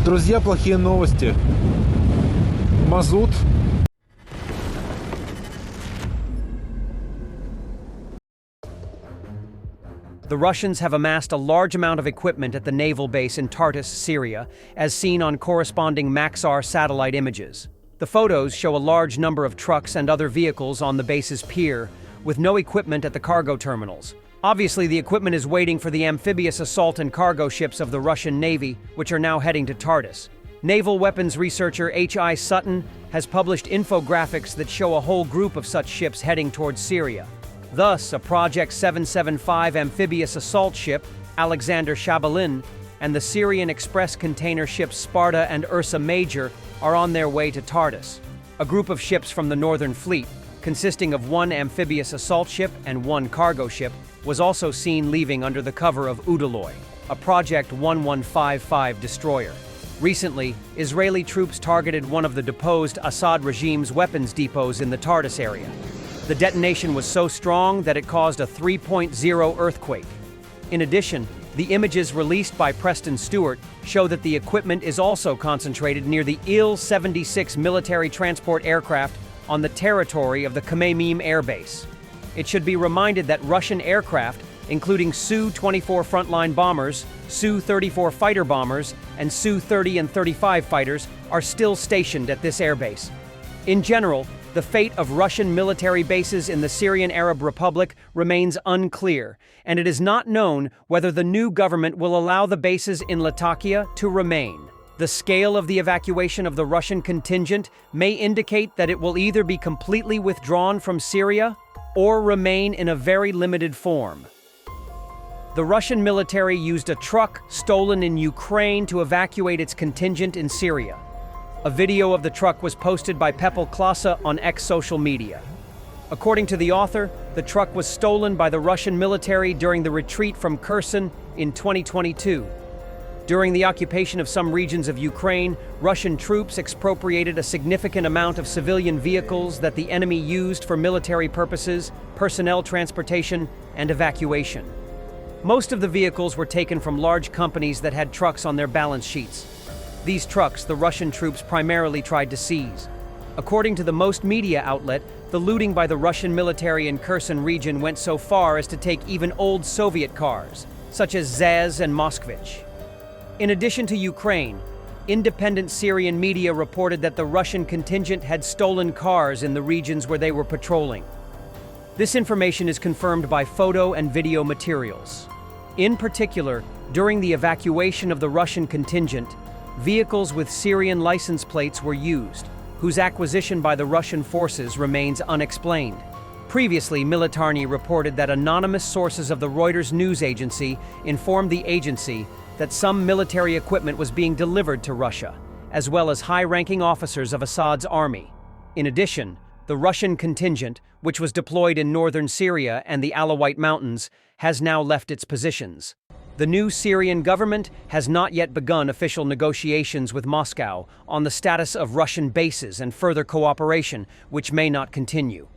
Друзья, плохие новости. Мазут. The Russians have amassed a large amount of equipment at the naval base in Tartus, Syria, as seen on corresponding Maxar satellite images. The photos show a large number of trucks and other vehicles on the base's pier, with no equipment at the cargo terminals. Obviously, the equipment is waiting for the amphibious assault and cargo ships of the Russian Navy, which are now heading to Tartus. Naval weapons researcher H.I. Sutton has published infographics that show a whole group of such ships heading towards Syria. Thus, a Project 775 amphibious assault ship, Alexander Shabalin, and the Syrian express container ships Sparta and Ursa Major are on their way to Tartus. A group of ships from the Northern Fleet, consisting of one amphibious assault ship and one cargo ship, was also seen leaving under the cover of Udaloy, a Project 1155 destroyer. Recently, Israeli troops targeted one of the deposed Assad regime's weapons depots in the Tartus area. The detonation was so strong that it caused a 3.0 earthquake. In addition, the images released by Preston Stewart show that the equipment is also concentrated near the Il-76 military transport aircraft on the territory of the Khmeimim Air Base. It should be reminded that Russian aircraft, including Su-24 frontline bombers, Su-34 fighter bombers, and Su-30 and 35 fighters, are still stationed at this airbase. In general, the fate of Russian military bases in the Syrian Arab Republic remains unclear, and it is not known whether the new government will allow the bases in Latakia to remain. The scale of the evacuation of the Russian contingent may indicate that it will either be completely withdrawn from Syria or remain in a very limited form. The Russian military used a truck stolen in Ukraine to evacuate its contingent in Syria. A video of the truck was posted by Pepel Klasa on X social media. According to the author, the truck was stolen by the Russian military during the retreat from Kherson in 2022. During the occupation of some regions of Ukraine, Russian troops expropriated a significant amount of civilian vehicles that the enemy used for military purposes, personnel transportation, and evacuation. Most of the vehicles were taken from large companies that had trucks on their balance sheets. These trucks the Russian troops primarily tried to seize. According to the Most media outlet, the looting by the Russian military in Kherson region went so far as to take even old Soviet cars, such as ZAZ and Moskvich. In addition to Ukraine, independent Syrian media reported that the Russian contingent had stolen cars in the regions where they were patrolling. This information is confirmed by photo and video materials. In particular, during the evacuation of the Russian contingent, vehicles with Syrian license plates were used, whose acquisition by the Russian forces remains unexplained. Previously, Militarny reported that anonymous sources of the Reuters news agency informed the agency that some military equipment was being delivered to Russia, as well as high-ranking officers of Assad's army. In addition, the Russian contingent, which was deployed in northern Syria and the Alawite Mountains, has now left its positions. The new Syrian government has not yet begun official negotiations with Moscow on the status of Russian bases and further cooperation, which may not continue.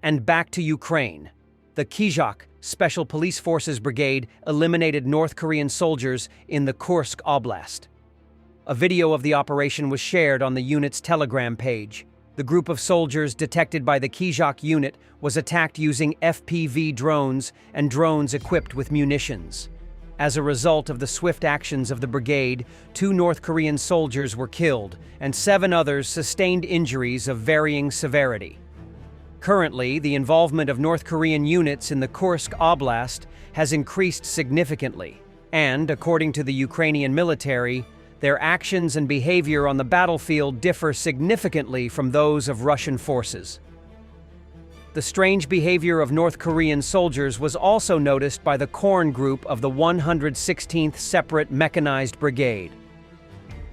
And back to Ukraine. The Kyzhak Special Police Forces Brigade eliminated North Korean soldiers in the Kursk Oblast. A video of the operation was shared on the unit's Telegram page. The group of soldiers detected by the Kyzhak unit was attacked using FPV drones and drones equipped with munitions. As a result of the swift actions of the brigade, 2 North Korean soldiers were killed and 7 others sustained injuries of varying severity. Currently, the involvement of North Korean units in the Kursk Oblast has increased significantly, and, according to the Ukrainian military, their actions and behavior on the battlefield differ significantly from those of Russian forces. The strange behavior of North Korean soldiers was also noticed by the Korn Group of the 116th Separate Mechanized Brigade.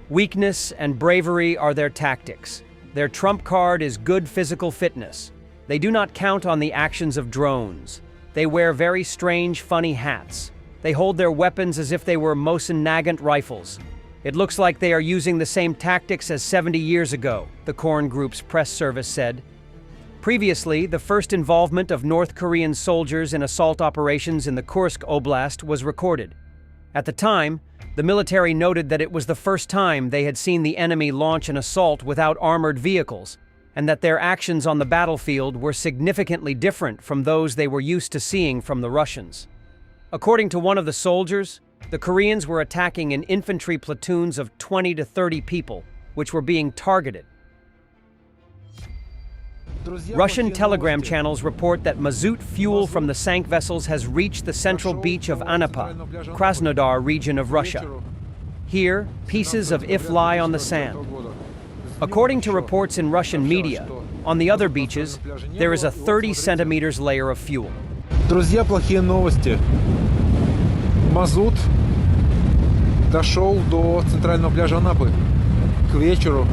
Weakness and bravery are their tactics. Their trump card is good physical fitness. They do not count on the actions of drones. They wear very strange, funny hats. They hold their weapons as if they were Mosin Nagant rifles. It looks like they are using the same tactics as 70 years ago, the Korn Group's press service said. Previously, the first involvement of North Korean soldiers in assault operations in the Kursk Oblast was recorded. At the time, the military noted that it was the first time they had seen the enemy launch an assault without armored vehicles, and that their actions on the battlefield were significantly different from those they were used to seeing from the Russians. According to one of the soldiers, the Koreans were attacking in infantry platoons of 20 to 30 people, which were being targeted. Russian telegram channels report that mazout fuel from the sank vessels has reached the central beach of Anapa, Krasnodar region of Russia. Here, pieces of if lie on the sand. According to reports in Russian media, on the other beaches, there is a 30 centimeters layer of fuel. Друзья, плохие новости. Мазут дошел до центрального пляжа Анапы к вечеру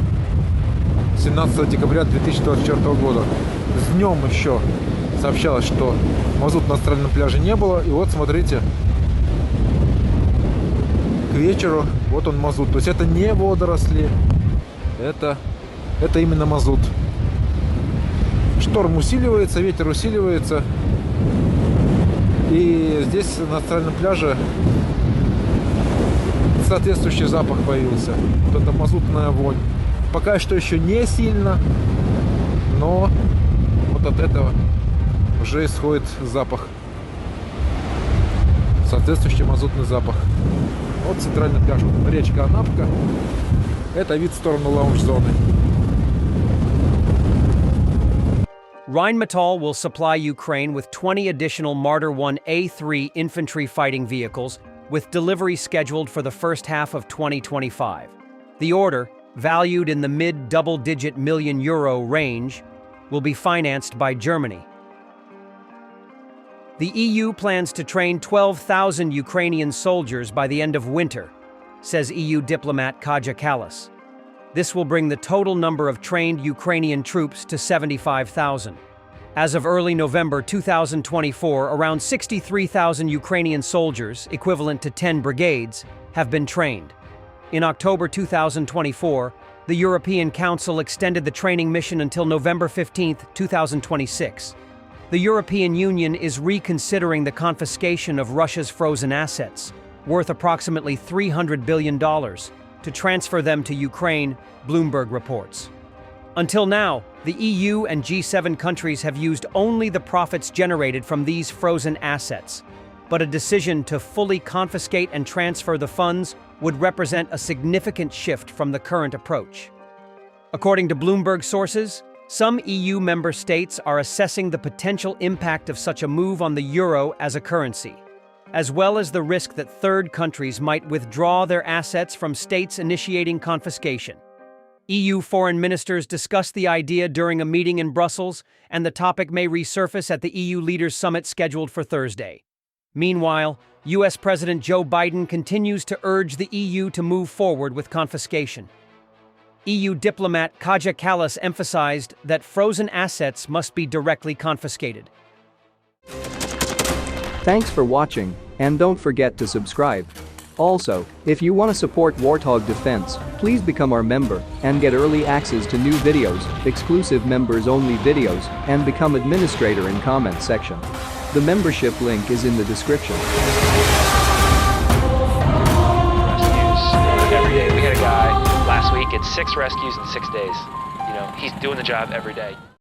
17 декабря 2024 года. С днем еще сообщалось, что мазут на центральном пляже не было. И вот смотрите, к вечеру вот он мазут. То есть это не водоросли, это именно мазут. Шторм усиливается, ветер усиливается. И здесь на центральном пляже соответствующий запах появился. Вот это мазутная вонь. Пока что еще не сильно, но вот от этого уже исходит запах. Соответствующий мазутный запах. Вот центральный пляж, вот речка Анапка. Это вид в сторону лаунж-зоны. Rheinmetall will supply Ukraine with 20 additional Marder 1A3 infantry fighting vehicles, with delivery scheduled for the first half of 2025. The order, valued in the mid-double-digit million euro range, will be financed by Germany. The EU plans to train 12,000 Ukrainian soldiers by the end of winter, says EU diplomat Kaja Kallas. This will bring the total number of trained Ukrainian troops to 75,000. As of early November 2024, around 63,000 Ukrainian soldiers, equivalent to 10 brigades, have been trained. In October 2024, the European Council extended the training mission until November 15, 2026. The European Union is reconsidering the confiscation of Russia's frozen assets, worth approximately $300 billion, to transfer them to Ukraine, Bloomberg reports. Until now, the EU and G7 countries have used only the profits generated from these frozen assets, but a decision to fully confiscate and transfer the funds would represent a significant shift from the current approach. According to Bloomberg sources, some EU member states are assessing the potential impact of such a move on the euro as a currency, as well as the risk that third countries might withdraw their assets from states initiating confiscation. EU foreign ministers discussed the idea during a meeting in Brussels, and the topic may resurface at the EU leaders' summit scheduled for Thursday. Meanwhile, US President Joe Biden continues to urge the EU to move forward with confiscation. EU diplomat Kaja Kallas emphasized that frozen assets must be directly confiscated. Thanks for watching, and don't forget to subscribe. Also, if you want to support Warthog Defense, please become our member and get early access to new videos, exclusive members-only videos, and become administrator in comment section. The membership link is in the description. Rescues every day. We had a guy last week, it's 6 rescues in 6 days. You know, he's doing the job every day.